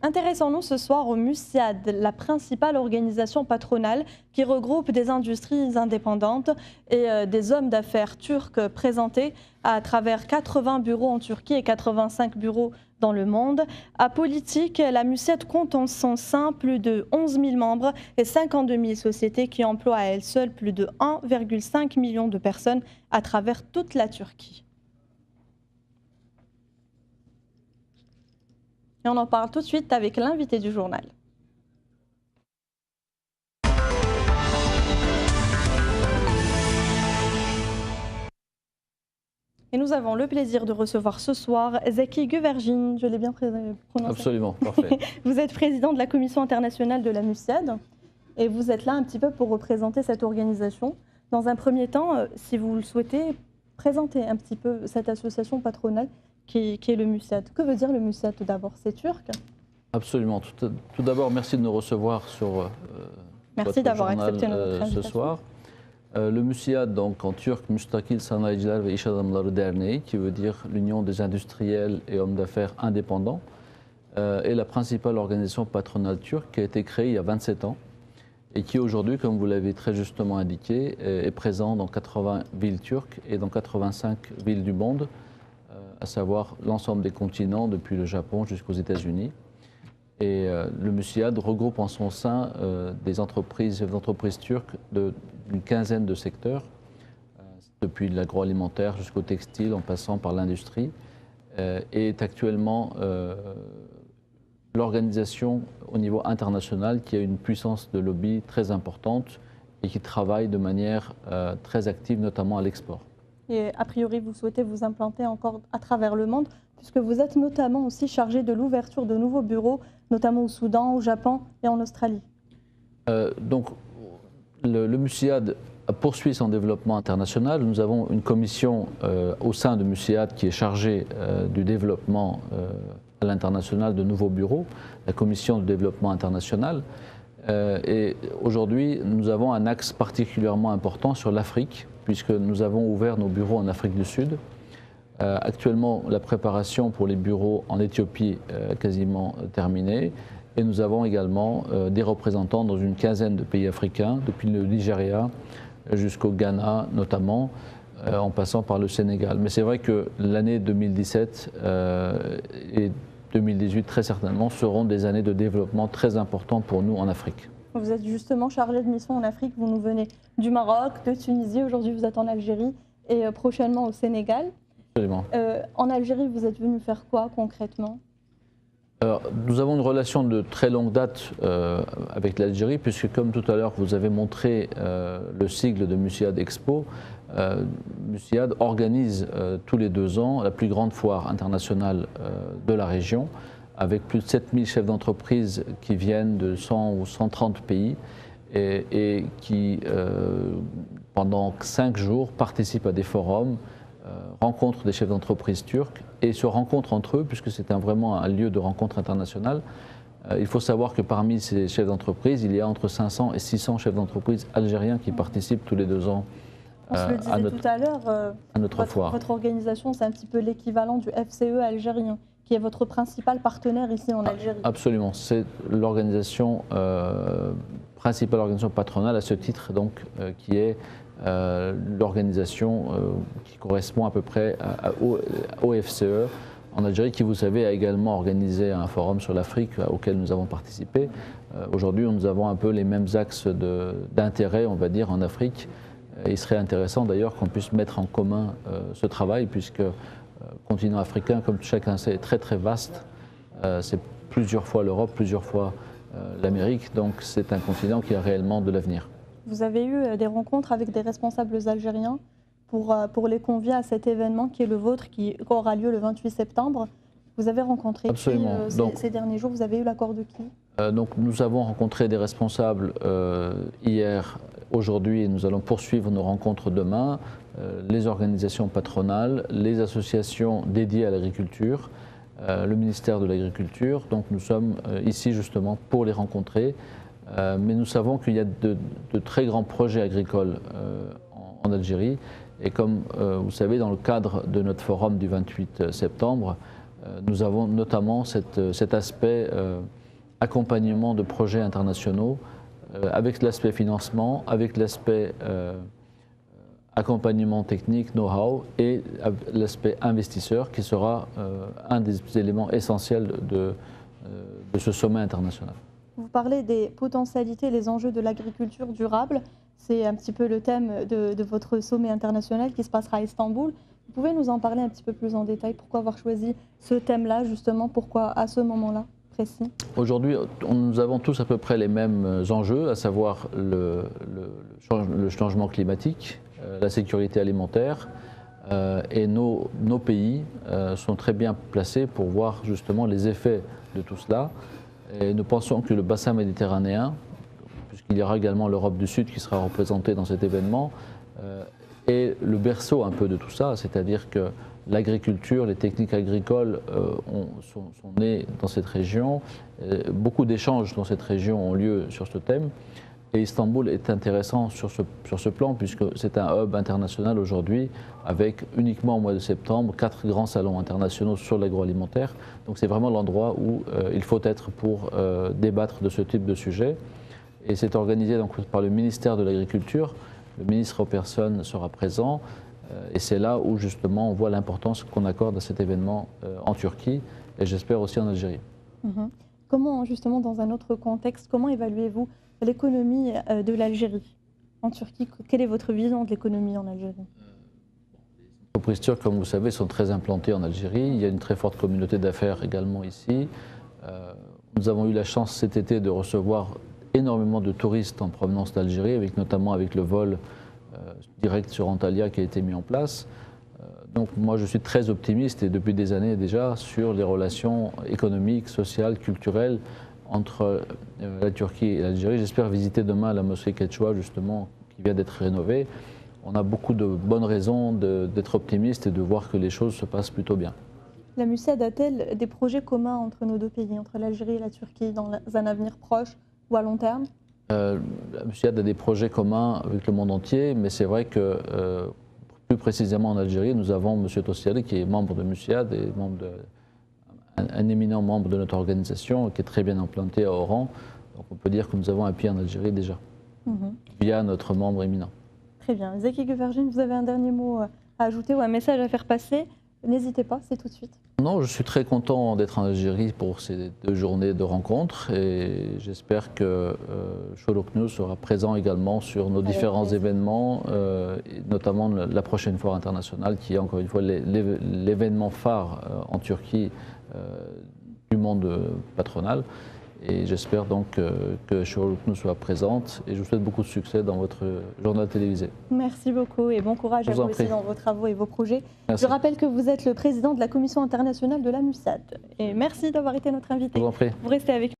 Intéressons-nous ce soir au MUSIAD, la principale organisation patronale qui regroupe des industries indépendantes et des hommes d'affaires turcs présentés à travers 80 bureaux en Turquie et 85 bureaux dans le monde. À politique, la MUSIAD compte en son sein plus de 11 000 membres et 52 000 sociétés qui emploient à elles seules plus de 1,5 million de personnes à travers toute la Turquie. Et on en parle tout de suite avec l'invité du journal. Et nous avons le plaisir de recevoir ce soir Zeki Güvercin, je l'ai bien prononcé. Absolument, parfait. Vous êtes président de la Commission internationale de la MUSIAD et vous êtes là un petit peu pour représenter cette organisation. Dans un premier temps, si vous le souhaitez, présentez un petit peu cette association patronale qui est le MUSIAD. Que veut dire le MUSIAD tout d'abord? C'est turc? Absolument. Tout d'abord, merci de nous recevoir sur merci d'avoir accepté notre invitation ce soir. Le MUSIAD, donc en turc, Müstakil Sanayiciler ve İş Adamları Derneği, qui veut dire l'Union des industriels et hommes d'affaires indépendants, est la principale organisation patronale turque qui a été créée il y a 27 ans et qui aujourd'hui, comme vous l'avez très justement indiqué, est présent dans 80 villes turques et dans 85 villes du monde, à savoir l'ensemble des continents, depuis le Japon jusqu'aux États-Unis. Et le MUSIAD regroupe en son sein des entreprises turques d'une quinzaine de secteurs, depuis l'agroalimentaire jusqu'au textile en passant par l'industrie, et est actuellement l'organisation au niveau international qui a une puissance de lobby très importante et qui travaille de manière très active, notamment à l'export. Et a priori, vous souhaitez vous implanter encore à travers le monde, puisque vous êtes notamment aussi chargé de l'ouverture de nouveaux bureaux, notamment au Soudan, au Japon et en Australie. Donc, le MUSIAD poursuit son développement international. Nous avons une commission au sein de MUSIAD qui est chargée du développement à l'international de nouveaux bureaux, la commission de développement international. Et aujourd'hui, nous avons un axe particulièrement important sur l'Afrique, puisque nous avons ouvert nos bureaux en Afrique du Sud. Actuellement, la préparation pour les bureaux en Éthiopie est quasiment terminée. Et nous avons également des représentants dans une quinzaine de pays africains, depuis le Nigeria jusqu'au Ghana notamment, en passant par le Sénégal. Mais c'est vrai que l'année 2017 et 2018, très certainement, seront des années de développement très importants pour nous en Afrique. Vous êtes justement chargé de mission en Afrique, vous nous venez du Maroc, de Tunisie, aujourd'hui vous êtes en Algérie et prochainement au Sénégal. Absolument. En Algérie, vous êtes venu faire quoi concrètement? Alors, nous avons une relation de très longue date avec l'Algérie, puisque comme tout à l'heure vous avez montré le sigle de MUSIAD Expo, MUSIAD organise tous les 2 ans la plus grande foire internationale de la région, avec plus de 7000 chefs d'entreprise qui viennent de 100 ou 130 pays et qui, pendant 5 jours, participent à des forums, rencontrent des chefs d'entreprise turcs et se rencontrent entre eux, puisque c'est vraiment un lieu de rencontre internationale. Il faut savoir que parmi ces chefs d'entreprise, il y a entre 500 et 600 chefs d'entreprise algériens qui participent tous les 2 ans à notre foire. Votre organisation, c'est un petit peu l'équivalent du FCE algérien, qui est votre principal partenaire ici en Algérie. Absolument, c'est l'organisation, principale organisation patronale à ce titre, donc, qui est l'organisation qui correspond à peu près au FCE en Algérie, qui, vous savez, a également organisé un forum sur l'Afrique auquel nous avons participé. Aujourd'hui, nous avons un peu les mêmes axes d'intérêt, on va dire, en Afrique. Et il serait intéressant d'ailleurs qu'on puisse mettre en commun ce travail, puisque le continent africain, comme chacun sait, est très très vaste. C'est plusieurs fois l'Europe, plusieurs fois l'Amérique, donc c'est un continent qui a réellement de l'avenir. Vous avez eu des rencontres avec des responsables algériens pour les convier à cet événement qui est le vôtre, qui aura lieu le 28 septembre. Vous avez rencontré ces derniers jours, vous avez eu l'accord de qui? Donc nous avons rencontré des responsables hier, aujourd'hui, et nous allons poursuivre nos rencontres demain, les organisations patronales, les associations dédiées à l'agriculture, le ministère de l'Agriculture. Donc nous sommes ici justement pour les rencontrer. Mais nous savons qu'il y a de très grands projets agricoles en Algérie. Et comme vous savez, dans le cadre de notre forum du 28 septembre, nous avons notamment cet aspect accompagnement de projets internationaux avec l'aspect financement, avec l'aspect accompagnement technique, know-how et l'aspect investisseur qui sera un des éléments essentiels de ce sommet international. Vous parlez des potentialités, les enjeux de l'agriculture durable. C'est un petit peu le thème de votre sommet international qui se passera à Istanbul. Vous pouvez nous en parler un petit peu plus en détail? Pourquoi avoir choisi ce thème-là, justement? Pourquoi à ce moment-là précis? Aujourd'hui, nous avons tous à peu près les mêmes enjeux, à savoir le changement climatique, la sécurité alimentaire, et nos pays sont très bien placés pour voir justement les effets de tout cela. Et nous pensons que le bassin méditerranéen, puisqu'il y aura également l'Europe du Sud qui sera représentée dans cet événement, est le berceau un peu de tout ça, c'est-à-dire que l'agriculture, les techniques agricoles sont nées dans cette région. Beaucoup d'échanges dans cette région ont lieu sur ce thème. Et Istanbul est intéressant sur ce plan puisque c'est un hub international aujourd'hui avec uniquement au mois de septembre 4 grands salons internationaux sur l'agroalimentaire. Donc c'est vraiment l'endroit où il faut être pour débattre de ce type de sujet. Et c'est organisé donc par le ministère de l'Agriculture. Le ministre en personne sera présent. Et c'est là où justement on voit l'importance qu'on accorde à cet événement en Turquie et j'espère aussi en Algérie. Comment justement dans un autre contexte, comment évaluez-vous l'économie de l'Algérie en Turquie? Quelle est votre vision de l'économie en Algérie? Les entreprises turques, comme vous le savez, sont très implantées en Algérie. Il y a une très forte communauté d'affaires également ici. Nous avons eu la chance cet été de recevoir énormément de touristes en provenance d'Algérie, notamment avec le vol direct sur Antalya qui a été mis en place. Donc moi je suis très optimiste et depuis des années déjà sur les relations économiques, sociales, culturelles entre la Turquie et l'Algérie. J'espère visiter demain la mosquée Quechua justement qui vient d'être rénovée. On a beaucoup de bonnes raisons d'être optimiste et de voir que les choses se passent plutôt bien. La MUSIAD a-t-elle des projets communs entre nos deux pays, entre l'Algérie et la Turquie, dans un avenir proche ou à long terme? La MUSIAD a des projets communs avec le monde entier, mais c'est vrai que plus précisément en Algérie, nous avons M. Tossiali qui est membre de MUSIAD et un éminent membre de notre organisation qui est très bien implanté à Oran. Donc on peut dire que nous avons un pied en Algérie déjà, via notre membre éminent. Très bien. Zeki Güvercin, vous avez un dernier mot à ajouter ou un message à faire passer? N'hésitez pas, c'est tout de suite. Non, je suis très content d'être en Algérie pour ces 2 journées de rencontres et j'espère que Sholok News sera présent également sur nos différents événements, notamment la prochaine foire internationale qui est encore une fois l'événement phare en Turquie du monde patronal. Et j'espère donc que Sholok News soit présente et je vous souhaite beaucoup de succès dans votre journal télévisé. Merci beaucoup et bon courage à vous aussi dans vos travaux et vos projets. Merci. Je rappelle que vous êtes le président de la Commission internationale de la MUSIAD. Et merci d'avoir été notre invité. Je vous en prie. Vous restez avec nous.